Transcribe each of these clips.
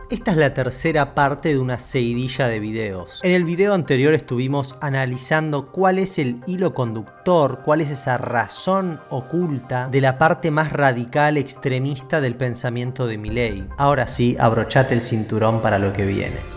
Esta es la tercera parte de una seguidilla de videos. En el video anterior estuvimos analizando cuál es el hilo conductor, cuál es esa razón oculta de la parte más radical extremista del pensamiento de Milei. Ahora sí, abrochate el cinturón para lo que viene.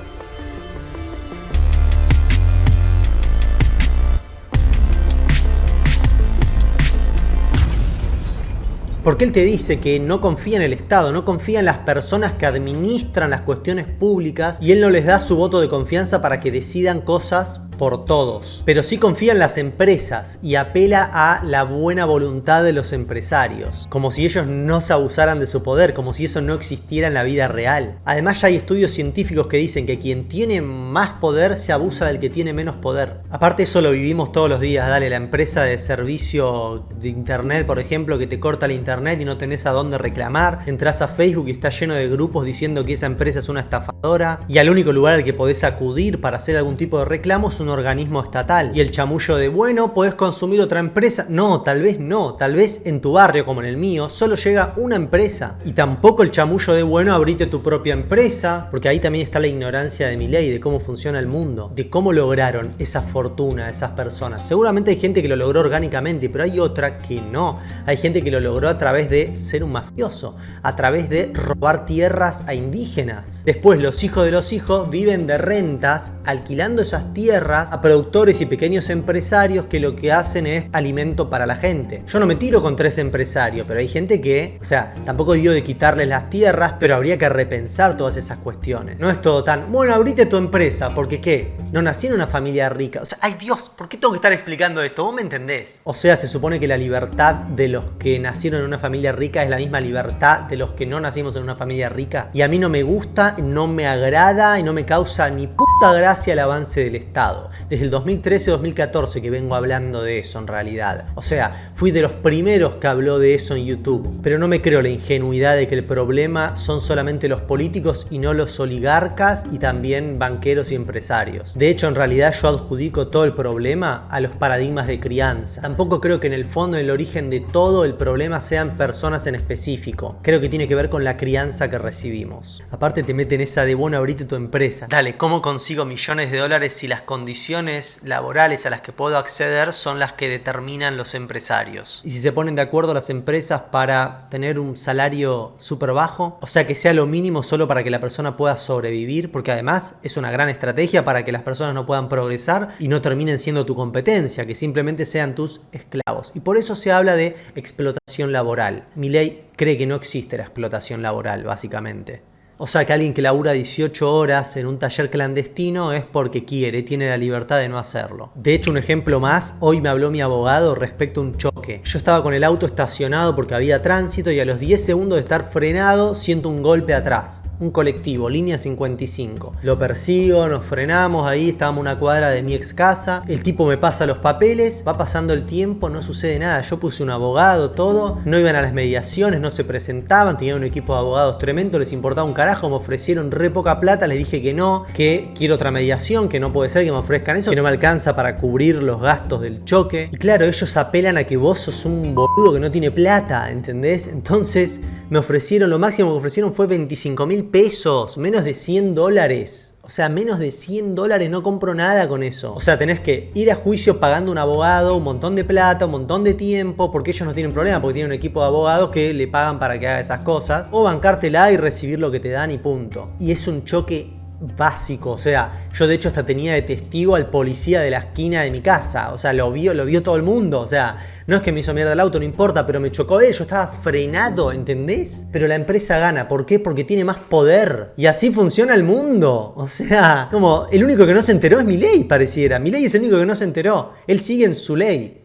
Porque él te dice que no confía en el Estado, no confía en las personas que administran las cuestiones públicas y él no les da su voto de confianza para que decidan cosas por todos. Pero sí confía en las empresas y apela a la buena voluntad de los empresarios, como si ellos no se abusaran de su poder, como si eso no existiera en la vida real. Además ya hay estudios científicos que dicen que quien tiene más poder se abusa del que tiene menos poder. Aparte eso lo vivimos todos los días, dale, la empresa de servicio de internet, por ejemplo, que te corta el internet y no tenés a dónde reclamar, entras a Facebook y está lleno de grupos diciendo que esa empresa es una estafadora y al único lugar al que podés acudir para hacer algún tipo de reclamo es un organismo estatal. Y el chamullo de, bueno, podés consumir otra empresa. No, tal vez no. Tal vez en tu barrio, como en el mío, solo llega una empresa. Y tampoco el chamullo de, bueno, abrite tu propia empresa. Porque ahí también está la ignorancia de Milei, de cómo funciona el mundo. De cómo lograron esa fortuna esas personas. Seguramente hay gente que lo logró orgánicamente, pero hay otra que no. Hay gente que lo logró a través de ser un mafioso. A través de robar tierras a indígenas. Después los hijos de los hijos viven de rentas, alquilando esas tierras a productores y pequeños empresarios que lo que hacen es alimento para la gente. Yo no me tiro contra ese empresario, pero hay gente que, o sea, tampoco digo de quitarles las tierras, pero habría que repensar todas esas cuestiones. No es todo tan, bueno, abrite tu empresa, porque ¿qué? No nací en una familia rica. O sea, ay Dios, ¿por qué tengo que estar explicando esto? ¿Vos me entendés? O sea, se supone que la libertad de los que nacieron en una familia rica es la misma libertad de los que no nacimos en una familia rica. Y a mí no me gusta, no me agrada y no me causa ni puta gracia el avance del Estado. Desde el 2013-2014 que vengo hablando de eso en realidad. O sea, fui de los primeros que habló de eso en YouTube. Pero no me creo la ingenuidad de que el problema son solamente los políticos y no los oligarcas y también banqueros y empresarios. De hecho, en realidad yo adjudico todo el problema a los paradigmas de crianza. Tampoco creo que en el fondo, en el origen de todo el problema sean personas en específico. Creo que tiene que ver con la crianza que recibimos. Aparte te meten esa de, bueno, abrite tu empresa. Dale, ¿cómo consigo millones de dólares si las condiciones laborales a las que puedo acceder son las que determinan los empresarios? Y si se ponen de acuerdo las empresas para tener un salario súper bajo, o sea que sea lo mínimo solo para que la persona pueda sobrevivir, porque además es una gran estrategia para que las personas no puedan progresar y no terminen siendo tu competencia, que simplemente sean tus esclavos. Y por eso se habla de explotación laboral. Milei cree que no existe la explotación laboral, básicamente. O sea que alguien que labura 18 horas en un taller clandestino es porque quiere, tiene la libertad de no hacerlo. De hecho, un ejemplo más, hoy me habló mi abogado respecto a un choque. Yo estaba con el auto estacionado porque había tránsito y a los 10 segundos de estar frenado siento un golpe atrás. Un colectivo, línea 55. Lo persigo, nos frenamos, ahí estábamos a una cuadra de mi ex casa. El tipo me pasa los papeles, va pasando el tiempo, no sucede nada. Yo puse un abogado, todo. No iban a las mediaciones, no se presentaban, tenían un equipo de abogados tremendo, les importaba un carajo, me ofrecieron re poca plata, les dije que no, que quiero otra mediación, que no puede ser que me ofrezcan eso, que no me alcanza para cubrir los gastos del choque. Y claro, ellos apelan a que vos sos un boludo que no tiene plata, ¿entendés? Entonces me ofrecieron, lo máximo que ofrecieron fue 25.000 pesos, menos de $100. O sea, menos de $100 no compro nada con eso. O sea, tenés que ir a juicio pagando un abogado, un montón de plata, un montón de tiempo, porque ellos no tienen problema, porque tienen un equipo de abogados que le pagan para que haga esas cosas. O bancártela y recibir lo que te dan y punto. Y es un choque básico, o sea, yo de hecho hasta tenía de testigo al policía de la esquina de mi casa, o sea, lo vio todo el mundo, o sea, no es que me hizo mierda el auto, no importa, pero me chocó él, yo estaba frenado, ¿entendés? Pero la empresa gana, ¿por qué? Porque tiene más poder, y así funciona el mundo, o sea, como el único que no se enteró es Milei, pareciera, Milei es el único que no se enteró, él sigue en su ley.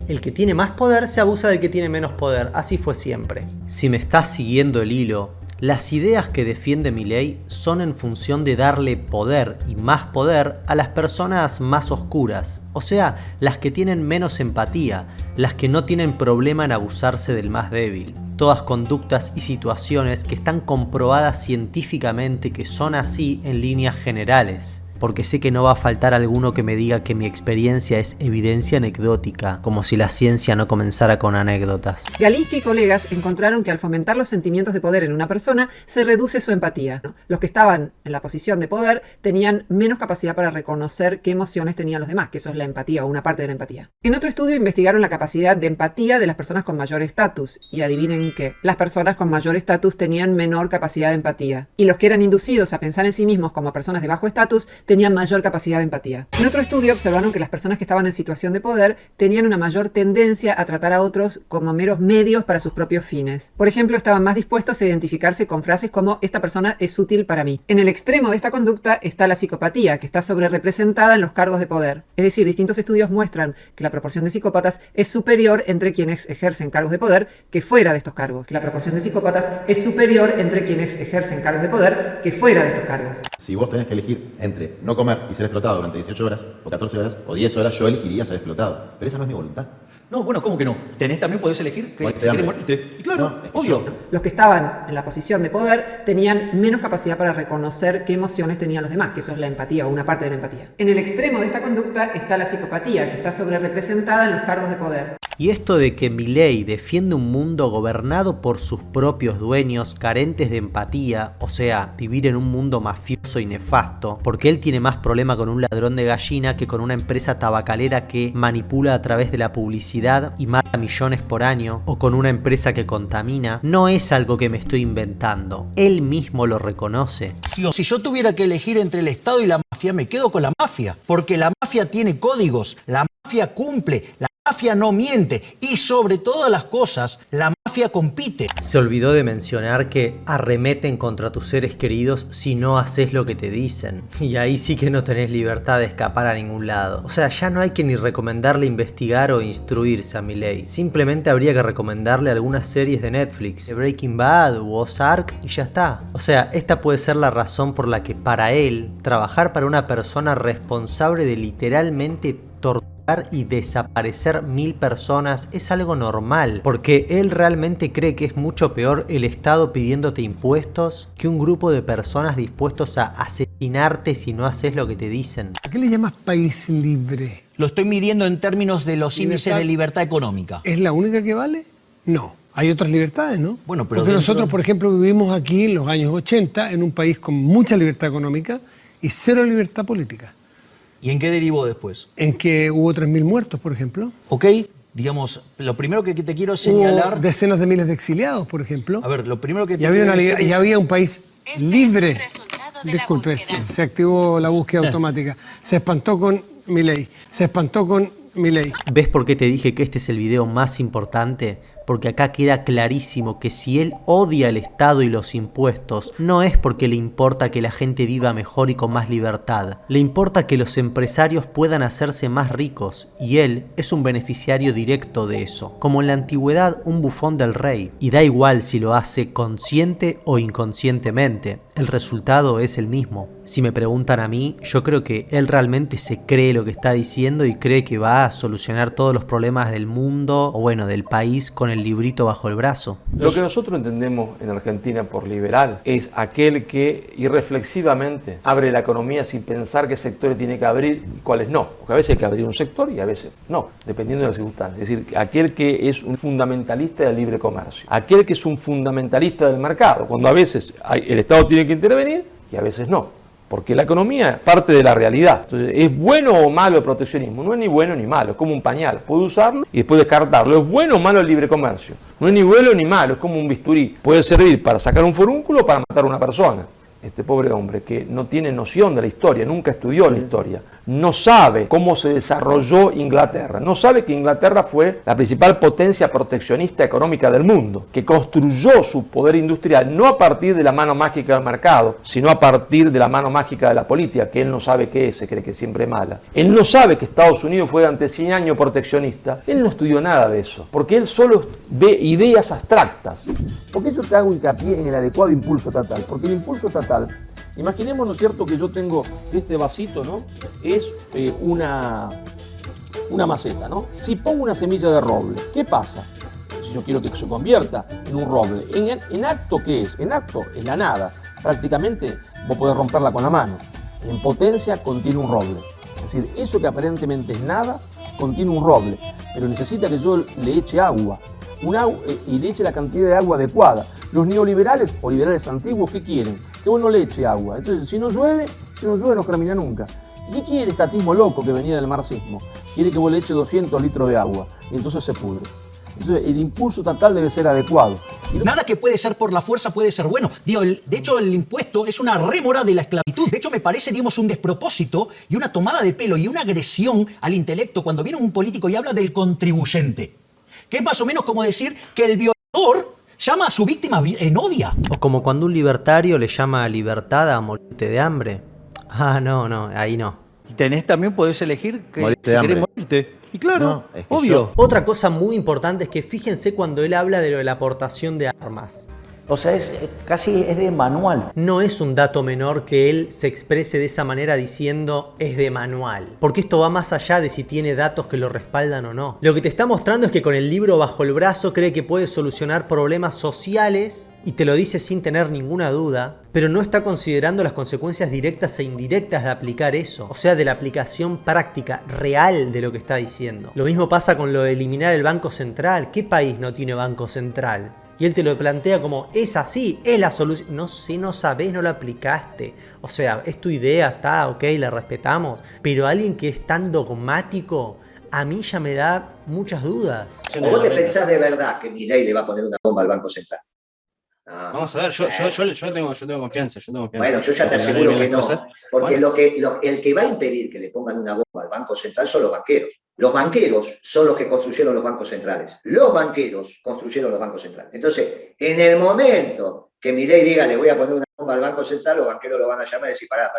El que tiene más poder se abusa del que tiene menos poder, así fue siempre. Si me estás siguiendo el hilo, las ideas que defiende Milei son en función de darle poder y más poder a las personas más oscuras, o sea, las que tienen menos empatía, las que no tienen problema en abusarse del más débil. Todas conductas y situaciones que están comprobadas científicamente que son así en líneas generales. porque sé que no va a faltar alguno que me diga que mi experiencia es evidencia anecdótica, como si la ciencia no comenzara con anécdotas. Galinsky y colegas encontraron que al fomentar los sentimientos de poder en una persona, se reduce su empatía, ¿no? Los que estaban en la posición de poder tenían menos capacidad para reconocer qué emociones tenían los demás, que eso es la empatía o una parte de la empatía. En otro estudio investigaron la capacidad de empatía de las personas con mayor estatus, y adivinen qué, las personas con mayor estatus tenían menor capacidad de empatía, y los que eran inducidos a pensar en sí mismos como personas de bajo estatus tenían mayor capacidad de empatía. En otro estudio observaron que las personas que estaban en situación de poder tenían una mayor tendencia a tratar a otros como meros medios para sus propios fines. Por ejemplo, estaban más dispuestos a identificarse con frases como "esta persona es útil para mí". En el extremo de esta conducta está la psicopatía, que está sobrerepresentada en los cargos de poder. Es decir, distintos estudios muestran que la proporción de psicópatas es superior entre quienes ejercen cargos de poder que fuera de estos cargos. La proporción de psicópatas es superior entre quienes ejercen cargos de poder que fuera de estos cargos. Si vos tenés que elegir entre no comer y ser explotado durante 18 horas, o 14 horas, o 10 horas, yo elegiría ser explotado. Pero esa no es mi voluntad. No, bueno, ¿cómo que no? También podés elegir que Morirte si de querés hambre. morirte. Y claro, No, es que obvio. Los que estaban en la posición de poder tenían menos capacidad para reconocer qué emociones tenían los demás, que eso es la empatía o una parte de la empatía. En el extremo de esta conducta está la psicopatía, que está sobrerepresentada en los cargos de poder. Y esto de que Milei defiende un mundo gobernado por sus propios dueños, carentes de empatía, o sea, vivir en un mundo mafioso y nefasto, porque él tiene más problema con un ladrón de gallina que con una empresa tabacalera que manipula a través de la publicidad y mata millones por año, o con una empresa que contamina, no es algo que me estoy inventando. Él mismo lo reconoce. Si yo tuviera que elegir entre el Estado y la mafia, me quedo con la mafia, porque la mafia tiene códigos, la mafia cumple, la mafia no miente y sobre todas las cosas, la mafia compite. Se olvidó de mencionar que arremeten contra tus seres queridos si no haces lo que te dicen. Y ahí sí que no tenés libertad de escapar a ningún lado. O sea, ya no hay que ni recomendarle investigar o instruirse a Milei. Simplemente habría que recomendarle algunas series de Netflix, de Breaking Bad u Ozark, y ya está. O sea, esta puede ser la razón por la que para él, trabajar para una persona responsable de literalmente torturar y desaparecer 1000 personas es algo normal, porque él realmente cree que es mucho peor el Estado pidiéndote impuestos que un grupo de personas dispuestos a asesinarte si no haces lo que te dicen. ¿A qué le llamas país libre? Lo estoy midiendo en términos de los índices Libertad. de libertad económica. ¿Es la única que vale? No. Hay otras libertades, ¿no? Bueno, pero porque dentro- nosotros, por ejemplo, vivimos aquí en los años 80 en un país con mucha libertad económica y cero libertad política. ¿Y en qué derivó después? En que hubo 3.000 muertos, por ejemplo. ¿Ok? Digamos, lo primero que te quiero señalar... Hubo decenas de miles de exiliados, por ejemplo. A ver, lo primero que te Y había, quiero decir y es- había un país Este libre. es el resultado de la Disculpe, búsqueda. se activó la búsqueda automática. Se espantó con Milei. Se espantó con Milei. ¿Ves por qué te dije que este es el video más importante? Porque acá queda clarísimo que si él odia el Estado y los impuestos, no es porque le importa que la gente viva mejor y con más libertad. Le importa que los empresarios puedan hacerse más ricos, y él es un beneficiario directo de eso. Como en la antigüedad, un bufón del rey. Y da igual si lo hace consciente o inconscientemente, el resultado es el mismo. Si me preguntan a mí, yo creo que él realmente se cree lo que está diciendo y cree que va a solucionar todos los problemas del mundo, o bueno, del país, con el librito bajo el brazo. Lo que nosotros entendemos en Argentina por liberal es aquel que irreflexivamente abre la economía sin pensar qué sectores tiene que abrir y cuáles no. Porque a veces hay que abrir un sector y a veces no, dependiendo de las circunstancias. Es decir, aquel que es un fundamentalista del libre comercio. Aquel que es un fundamentalista del mercado, cuando a veces el Estado tiene que intervenir y a veces no. Porque la economía es parte de la realidad. Entonces, ¿es bueno o malo el proteccionismo? No es ni bueno ni malo, es como un pañal. Puede usarlo y después descartarlo. ¿Es bueno o malo el libre comercio? No es ni bueno ni malo, es como un bisturí. Puede servir para sacar un forúnculo o para matar a una persona. Este pobre hombre que no tiene noción de la historia, nunca estudió la historia, no sabe cómo se desarrolló Inglaterra, no sabe que Inglaterra fue la principal potencia proteccionista económica del mundo, que construyó su poder industrial no a partir de la mano mágica del mercado, sino a partir de la mano mágica de la política, que él no sabe qué es, se cree que siempre es mala. Él no sabe que Estados Unidos fue durante 100 años proteccionista, él no estudió nada de eso, porque él solo ve ideas abstractas. ¿Por qué yo te hago hincapié en el adecuado impulso estatal? Porque el impulso estatal, imaginemos, ¿no es cierto?, que yo tengo este vasito, ¿no? Es una maceta, ¿no? Si pongo una semilla de roble, ¿qué pasa? Si yo quiero que se convierta en un roble. ¿En acto qué es? En acto es la nada. Prácticamente vos podés romperla con la mano. en potencia contiene un roble. Es decir, eso que aparentemente es nada, contiene un roble, pero necesita que yo le eche agua, y le eche la cantidad de agua adecuada. Los neoliberales o liberales antiguos, ¿qué quieren? Que vos no le eche agua. Entonces, si no llueve no camina nunca. ¿Y qué quiere el estatismo loco que venía del marxismo? Quiere que vos le eche 200 litros de agua, y entonces se pudre. Entonces, el impulso estatal debe ser adecuado. Nada que puede ser por la fuerza puede ser bueno. Digo, de hecho, el impuesto es una rémora de la esclavitud. De hecho, me parece, digamos, un despropósito y una tomada de pelo y una agresión al intelecto cuando viene un político y habla del contribuyente. Que es más o menos como decir que el violador llama a su víctima novia. O como cuando un libertario le llama a libertad a morirte de hambre. Ah, no, ahí no. Y también podés elegir que Morirte si de querés hambre. morirte. Y claro, No, es que obvio. Otra cosa muy importante es que fíjense cuando él habla de lo de la aportación de armas. O sea, casi es de manual. No es un dato menor que él se exprese de esa manera diciendo es de manual. Porque esto va más allá de si tiene datos que lo respaldan o no. Lo que te está mostrando es que con el libro bajo el brazo cree que puede solucionar problemas sociales y te lo dice sin tener ninguna duda, pero no está considerando las consecuencias directas e indirectas de aplicar eso. O sea, de la aplicación práctica, real de lo que está diciendo. Lo mismo pasa con lo de eliminar el Banco Central. ¿Qué país no tiene Banco Central? Y él te lo plantea como, es así, es la solución. No sé, no sabés, no lo aplicaste. O sea, es tu idea, está, ok, la respetamos. Pero alguien que es tan dogmático, a mí ya me da muchas dudas. ¿O vos te pensás de verdad que Milei le va a poner una bomba al Banco Central? No. Vamos a ver, yo tengo confianza. Bueno, yo ya te aseguro que no. Porque el que va a impedir que le pongan una bomba al Banco Central son los banqueros. Los banqueros son los que construyeron los bancos centrales. Los banqueros construyeron los bancos centrales. Entonces, en el momento que Milei diga le voy a poner una bomba al Banco Central, los banqueros lo van a llamar y decir, pará.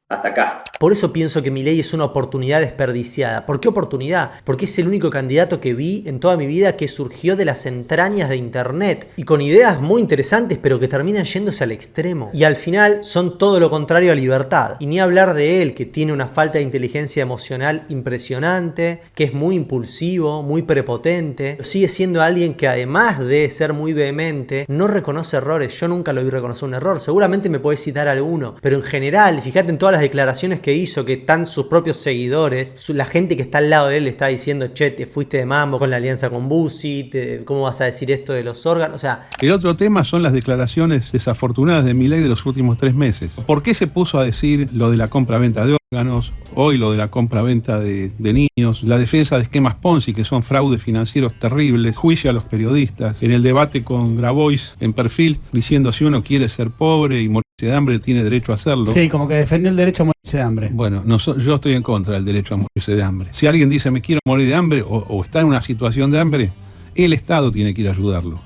Hasta acá. Por eso pienso que Milei es una oportunidad desperdiciada. ¿Por qué oportunidad? Porque es el único candidato que vi en toda mi vida que surgió de las entrañas de internet y con ideas muy interesantes pero que terminan yéndose al extremo. Y al final son todo lo contrario a libertad. Y ni hablar de él, que tiene una falta de inteligencia emocional impresionante, que es muy impulsivo, muy prepotente. Sigue siendo alguien que además de ser muy vehemente, no reconoce errores. Yo nunca lo vi reconocer un error. Seguramente me podés citar alguno. Pero en general, fíjate en todas las declaraciones que hizo, que están sus propios seguidores, la gente que está al lado de él le está diciendo, che, te fuiste de mambo con la alianza con Bussi, ¿cómo vas a decir esto de los órganos? O sea, el otro tema son las declaraciones desafortunadas de Milei de los últimos 3 meses. ¿Por qué se puso a decir lo de la compra-venta de órganos, hoy lo de la compra-venta de niños, la defensa de esquemas Ponzi, que son fraudes financieros terribles, juicio a los periodistas, en el debate con Grabois en Perfil, diciendo si uno quiere ser pobre y morirse de hambre tiene derecho a hacerlo? Sí, como que defendió el derecho a morirse de hambre. Bueno, yo estoy en contra del derecho a morirse de hambre. Si alguien dice me quiero morir de hambre o está en una situación de hambre, el Estado tiene que ir a ayudarlo.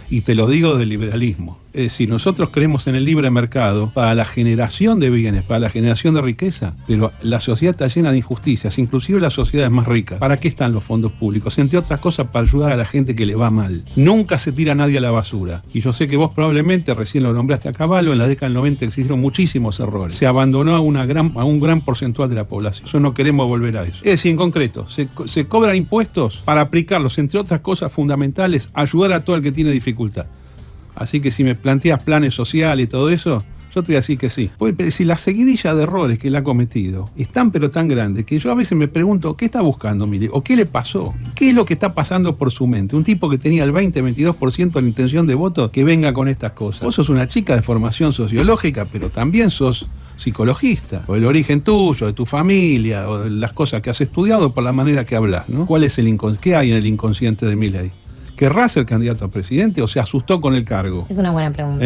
Y te lo digo del liberalismo. Es decir, nosotros creemos en el libre mercado para la generación de bienes, para la generación de riqueza, pero la sociedad está llena de injusticias, inclusive las sociedades más ricas. ¿Para qué están los fondos públicos? Entre otras cosas, para ayudar a la gente que le va mal. Nunca se tira a nadie a la basura. Y yo sé que vos probablemente, recién lo nombraste a caballo, en la década del 90 existieron muchísimos errores. Se abandonó a un gran porcentual de la población. Nosotros no queremos volver a eso. Es decir, en concreto, se cobran impuestos para aplicarlos, entre otras cosas fundamentales, ayudar a todo el que tiene dificultad. Así que si me planteas planes sociales y todo eso, yo te voy a decir que sí. Porque si la seguidilla de errores que él ha cometido es tan pero tan grande que yo a veces me pregunto ¿qué está buscando Milei? ¿O qué le pasó? ¿Qué es lo que está pasando por su mente? Un tipo que tenía el 20-22% de la intención de voto que venga con estas cosas. Vos sos una chica de formación sociológica, pero también sos psicologista, o el origen tuyo, de tu familia, o de las cosas que has estudiado por la manera que hablas, ¿no? ¿Qué hay en el inconsciente de Milei? ¿Querrá ser candidato a presidente o se asustó con el cargo? Es una buena pregunta.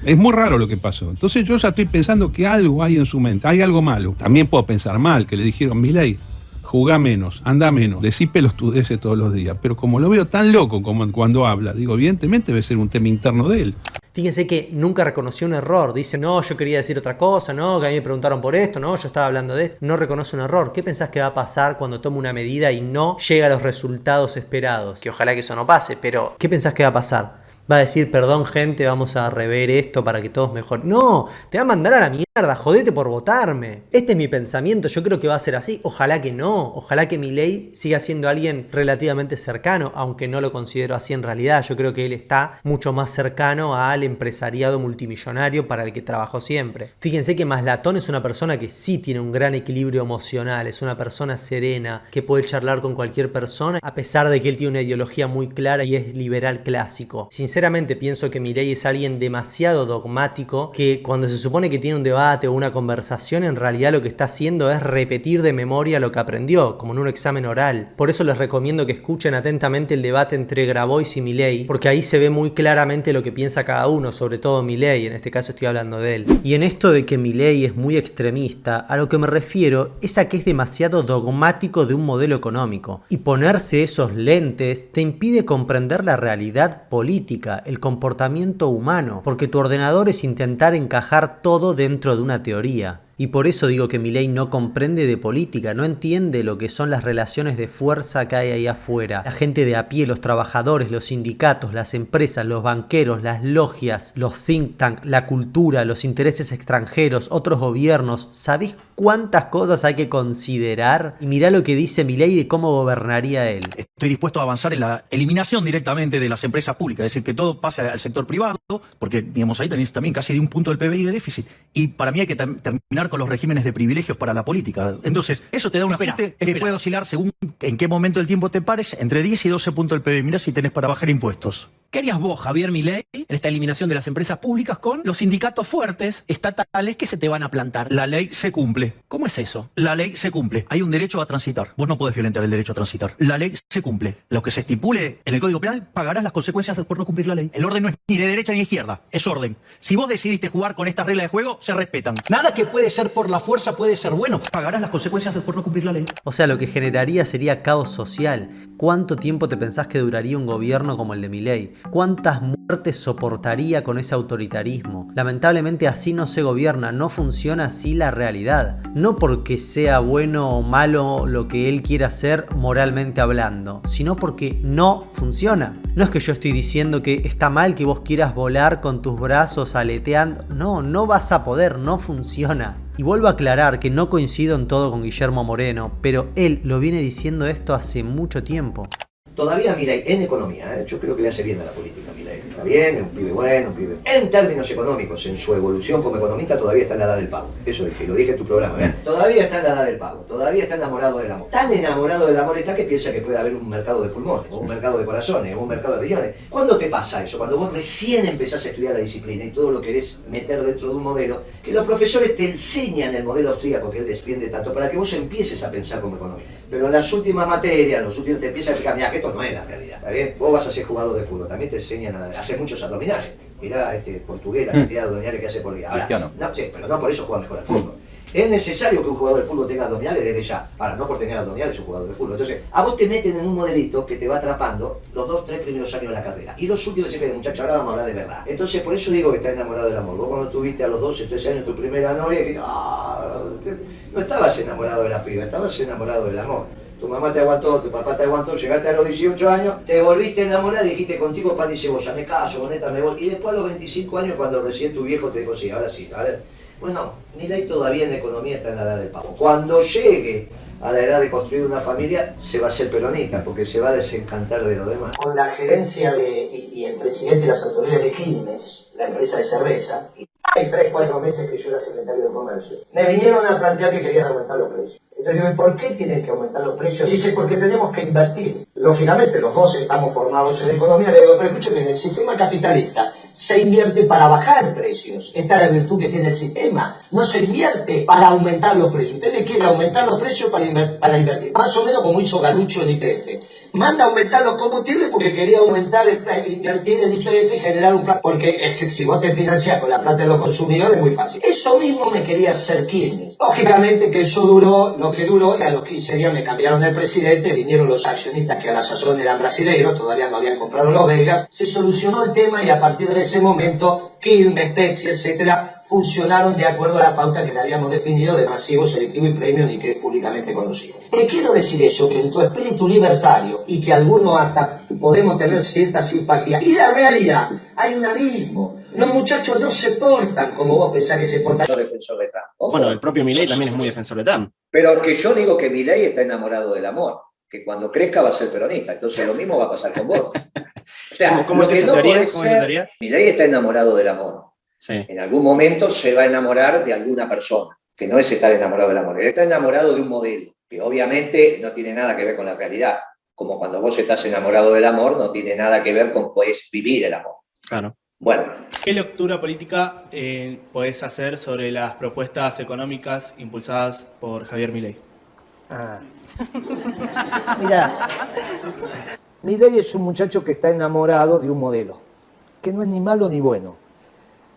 Es muy raro lo que pasó. Entonces yo ya estoy pensando que algo hay en su mente, hay algo malo. También puedo pensar mal, que le dijeron, Milei, jugá menos, anda menos, decí pelotudeces todos los días. Pero como lo veo tan loco como cuando habla, digo, evidentemente debe ser un tema interno de él. Fíjense que nunca reconoció un error. Dice, no, yo quería decir otra cosa, no, que a mí me preguntaron por esto, no, yo estaba hablando de esto. No reconoce un error. ¿Qué pensás que va a pasar cuando toma una medida y no llega a los resultados esperados? Que ojalá que eso no pase, pero ¿qué pensás que va a pasar? Va a decir, perdón gente, vamos a rever esto para que todos mejoren. No, te va a mandar a la mierda, jodete por votarme. Este es mi pensamiento, yo creo que va a ser así. Ojalá que no, ojalá que Milei siga siendo alguien relativamente cercano, aunque no lo considero así en realidad. Yo creo que él está mucho más cercano al empresariado multimillonario para el que trabajó siempre. Fíjense que Maslatón es una persona que sí tiene un gran equilibrio emocional, es una persona serena, que puede charlar con cualquier persona, a pesar de que él tiene una ideología muy clara y es liberal clásico. Sinceramente pienso que Milei es alguien demasiado dogmático, que cuando se supone que tiene un debate o una conversación, en realidad lo que está haciendo es repetir de memoria lo que aprendió, como en un examen oral. Por eso les recomiendo que escuchen atentamente el debate entre Grabois y Milei, porque ahí se ve muy claramente lo que piensa cada uno, sobre todo Milei, en este caso estoy hablando de él. Y en esto de que Milei es muy extremista, a lo que me refiero es a que es demasiado dogmático de un modelo económico. Y ponerse esos lentes te impide comprender la realidad política, el comportamiento humano, porque tu ordenador es intentar encajar todo dentro de una teoría. Y por eso digo que Milei no comprende de política, no entiende lo que son las relaciones de fuerza que hay ahí afuera. La gente de a pie, los trabajadores, los sindicatos, las empresas, los banqueros, las logias, los think tank, la cultura, los intereses extranjeros, otros gobiernos. ¿Sabés cuántas cosas hay que considerar? Y mirá lo que dice Milei de cómo gobernaría él. Estoy dispuesto a avanzar en la eliminación directamente de las empresas públicas, es decir, que todo pase al sector privado, porque digamos ahí tenéis también casi de un punto del PBI de déficit. Y para mí hay que terminar con los regímenes de privilegios para la política. Entonces, eso te da un ajuste que puede oscilar según en qué momento del tiempo te pares, entre 10 y 12 puntos del PBI. Mirá si tenés para bajar impuestos. ¿Qué harías vos, Javier Milei, en esta eliminación de las empresas públicas con los sindicatos fuertes estatales que se te van a plantar? La ley se cumple. ¿Cómo es eso? La ley se cumple. Hay un derecho a transitar. Vos no podés violentar el derecho a transitar. La ley se cumple. Lo que se estipule en el Código Penal, pagarás las consecuencias por no cumplir la ley. El orden no es ni de derecha ni de izquierda, es orden. Si vos decidiste jugar con estas reglas de juego, se respetan. Nada que puede ser por la fuerza puede ser bueno. Pagarás las consecuencias por no cumplir la ley. O sea, lo que generaría sería caos social. ¿Cuánto tiempo te pensás que duraría un gobierno como el de Milei? ¿Cuántas muertes soportaría con ese autoritarismo? Lamentablemente así no se gobierna, no funciona así la realidad. No porque sea bueno o malo lo que él quiera hacer moralmente hablando, sino porque no funciona. No es que yo estoy diciendo que está mal que vos quieras volar con tus brazos aleteando. No, no vas a poder, no funciona. Y vuelvo a aclarar que no coincido en todo con Guillermo Moreno, pero él lo viene diciendo esto hace mucho tiempo. Todavía Milei, en economía, yo creo que le hace bien a la política Milei. Está bien, es un pibe bueno, un pibe... En términos económicos, en su evolución como economista, todavía está en la edad del pavo. Eso dije, lo dije en tu programa, ¿eh? Todavía está en la edad del pavo, todavía está enamorado del amor. Tan enamorado del amor está que piensa que puede haber un mercado de pulmones, o un mercado de corazones, o un mercado de riñones. ¿Cuándo te pasa eso? Cuando vos recién empezás a estudiar la disciplina y todo lo querés meter dentro de un modelo, que los profesores te enseñan el modelo austríaco que él defiende tanto, para que vos empieces a pensar como economista. Pero en las últimas materias, los últimos te empiezan a fijar, mira, que esto no es la realidad, ¿está bien? Vos vas a ser jugador de fútbol, también te enseñan a hacer muchos abdominales. Mirá este portugués, la cantidad de abdominales que hace por día. Ahora, no, sí, pero no por eso juega mejor al fútbol. Es necesario que un jugador de fútbol tenga abdominales desde ya. Ahora, no por tener abdominales es un jugador de fútbol. Entonces, a vos te meten en un modelito que te va atrapando los 2-3 primeros años de la carrera. Y los últimos siempre, muchachos, ahora vamos a hablar de verdad. Entonces, por eso digo que estás enamorado del amor. Vos cuando tuviste a los 12-13 años tu primera novia, que no estabas enamorado de la piba, estabas enamorado del amor. Tu mamá te aguantó, tu papá te aguantó, llegaste a los 18 años, te volviste a enamorar y dijiste contigo pan y cebolla, me caso, con esta me voy. Y después a los 25 años, cuando recién tu viejo te dijo, sí, ahora sí, a ver. Bueno, Milei todavía en economía está en la edad del pavo. Cuando llegue a la edad de construir una familia, se va a ser peronista, porque se va a desencantar de lo demás. Con la gerencia y el presidente de las autoridades de Quilmes, la empresa de cerveza, y hay 3-4 meses que yo era secretario de Comercio, me vinieron a plantear que querían aumentar los precios. Entonces digo, ¿por qué tienen que aumentar los precios? Dice, porque tenemos que invertir. Lógicamente, los dos estamos formados en economía. Le digo, pero escúcheme, en el sistema capitalista se invierte para bajar precios. Esta es la virtud que tiene el sistema. No se invierte para aumentar los precios. Usted le quiere aumentar los precios para invertir. Más o menos como hizo Galucho en IPF. Manda a aumentar los combustibles porque quería invertir en IPF y generar un plan. Porque es que si vos te financiás con la plata de los consumidores es muy fácil. Eso mismo me quería hacer Kirchner. Lógicamente que eso duró lo que duró, y a los 15 días me cambiaron el presidente, vinieron los accionistas que a la sazón eran brasileños, todavía no habían comprado los belgas, se solucionó el tema y a partir de ese momento Quilmes, Pepsi, etcétera, funcionaron de acuerdo a la pauta que le habíamos definido de masivo, selectivo y premium y que es públicamente conocido. ¿Qué quiero decir eso? Que en tu espíritu libertario y que algunos hasta podemos tener cierta simpatía y la realidad, hay un abismo. Los muchachos no se portan como vos pensás que se portan. Yo defensor de Trump. Ojo. Bueno, el propio Milei también es muy defensor de Trump. Pero que yo digo que Milei está enamorado del amor, que cuando crezca va a ser peronista, entonces lo mismo va a pasar con vos. O sea, ¿Cómo es esa teoría? ¿Cómo es esa teoría? Milei está enamorado del amor. Sí. En algún momento se va a enamorar de alguna persona, que no es estar enamorado del amor, él está enamorado de un modelo, que obviamente no tiene nada que ver con la realidad, como cuando vos estás enamorado del amor, no tiene nada que ver con pues vivir el amor. Claro. Bueno. ¿Qué lectura política podés hacer sobre las propuestas económicas impulsadas por Javier Milei? Mira, Milei es un muchacho que está enamorado de un modelo, que no es ni malo ni bueno.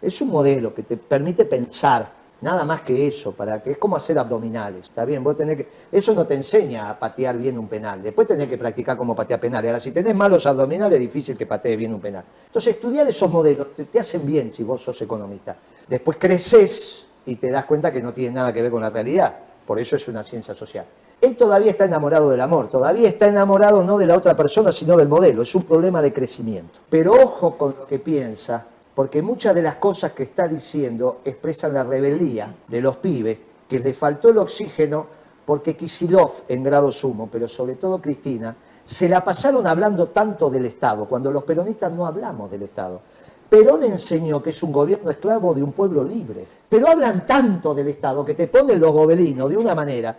Es un modelo que te permite pensar, nada más que eso, para que es como hacer abdominales, ¿está bien? Vos tenés que, eso no te enseña a patear bien un penal, después tenés que practicar cómo patear penales. Ahora, si tenés malos abdominales, es difícil que patees bien un penal. Entonces, estudiar esos modelos te hacen bien si vos sos economista. Después creces y te das cuenta que no tiene nada que ver con la realidad, por eso es una ciencia social. Él todavía está enamorado del amor, todavía está enamorado no de la otra persona, sino del modelo, es un problema de crecimiento. Pero ojo con lo que piensa, porque muchas de las cosas que está diciendo expresan la rebeldía de los pibes, que les faltó el oxígeno porque Kicillof, en grado sumo, pero sobre todo Cristina, se la pasaron hablando tanto del Estado, cuando los peronistas no hablamos del Estado. Perón enseñó que es un gobierno esclavo de un pueblo libre, pero hablan tanto del Estado que te ponen los gobelinos de una manera,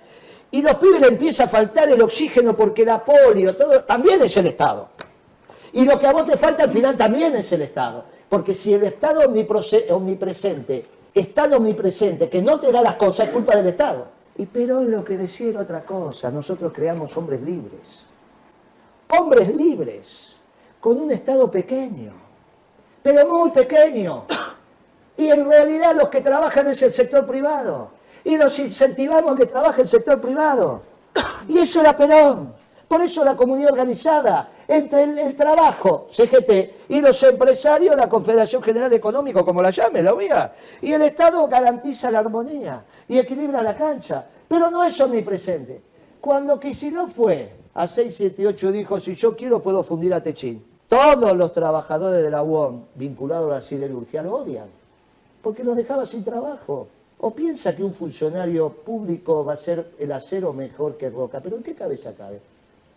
y los pibes le empieza a faltar el oxígeno porque la polio, todo, también es el Estado. Y lo que a vos te falta al final también es el Estado. Porque si el Estado omnipresente es tan omnipresente que no te da las cosas, es culpa del Estado. Y Perón lo que decía era otra cosa. Nosotros creamos hombres libres. Hombres libres, con un Estado pequeño, pero muy pequeño. Y en realidad los que trabajan es el sector privado. Y los incentivamos a que trabaje el sector privado. Y eso era Perón. Por eso la comunidad organizada, entre el trabajo, CGT, y los empresarios, la Confederación General Económica, como la llame, la OEA, y el Estado garantiza la armonía y equilibra la cancha, pero no es omnipresente. Cuando Kicillof fue a 678 dijo, si yo quiero puedo fundir a Techín. Todos los trabajadores de la UOM vinculados a la siderurgia lo odian, porque los dejaba sin trabajo. O piensa que un funcionario público va a ser el acero mejor que Roca, pero ¿en qué cabeza cabe?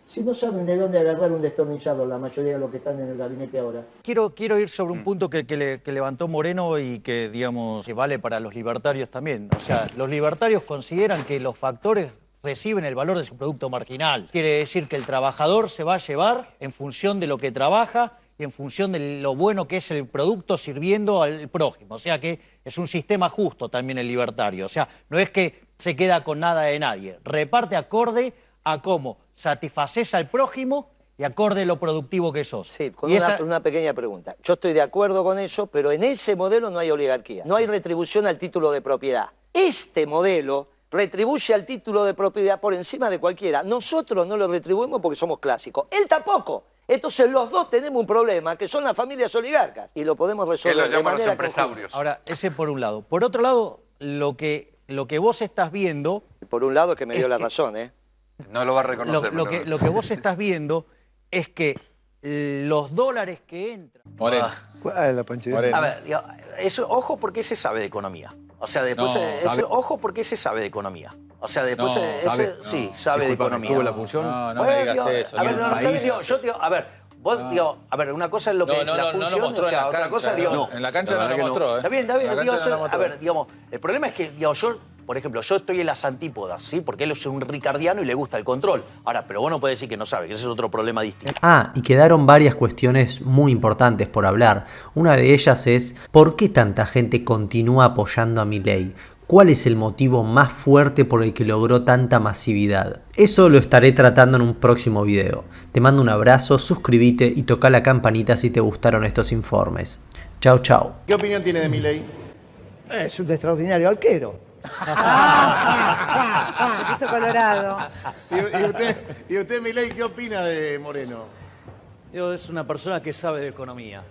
Si no saben de dónde agarrar un destornillador, la mayoría de los que están en el gabinete ahora. Quiero ir sobre un punto que levantó Moreno y que, digamos, que vale para los libertarios también. O sea, los libertarios consideran que los factores reciben el valor de su producto marginal. Quiere decir que el trabajador se va a llevar en función de lo que trabaja y en función de lo bueno que es el producto sirviendo al prójimo. O sea que es un sistema justo también el libertario. O sea, no es que se queda con nada de nadie. Reparte acorde a cómo satisfaces al prójimo y acorde a lo productivo que sos. Sí, con una pequeña pregunta. Yo estoy de acuerdo con eso, pero en ese modelo no hay oligarquía. No hay retribución al título de propiedad. Este modelo retribuye al título de propiedad por encima de cualquiera. Nosotros no lo retribuimos porque somos clásicos. Él tampoco. Entonces los dos tenemos un problema, que son las familias oligarcas. Y lo podemos resolver. Que lo llaman los empresarios. Ahora, ese por un lado. Por otro lado, lo que vos estás viendo... Por un lado es que me dio la razón, ¿eh? No lo va a reconocer. Lo que vos estás viendo es que los dólares que entran... Moreno. A ver, eso, ojo porque ese sabe de economía. O sea, después... ojo porque ese sabe de economía. O sea, después... sí, sabe de economía. ¿Tuvo la función? No me digas eso. A ver, una cosa es lo que la función, no mostró o sea, en la otra cosa, digo... En la cancha no lo mostró, ¿eh? Está bien, a ver, digamos, el problema es que, digamos, por ejemplo, yo estoy en las antípodas, ¿sí? Porque él es un ricardiano y le gusta el control. Ahora, pero vos no podés decir que no sabe, que ese es otro problema distinto. Y quedaron varias cuestiones muy importantes por hablar. Una de ellas es, ¿por qué tanta gente continúa apoyando a Milei? ¿Cuál es el motivo más fuerte por el que logró tanta masividad? Eso lo estaré tratando en un próximo video. Te mando un abrazo, suscríbete y toca la campanita si te gustaron estos informes. Chau, chau. ¿Qué opinión tiene de Milei? Es un extraordinario arquero. Piso colorado. ¿Y usted, Milei, qué opina de Moreno? Es una persona que sabe de economía.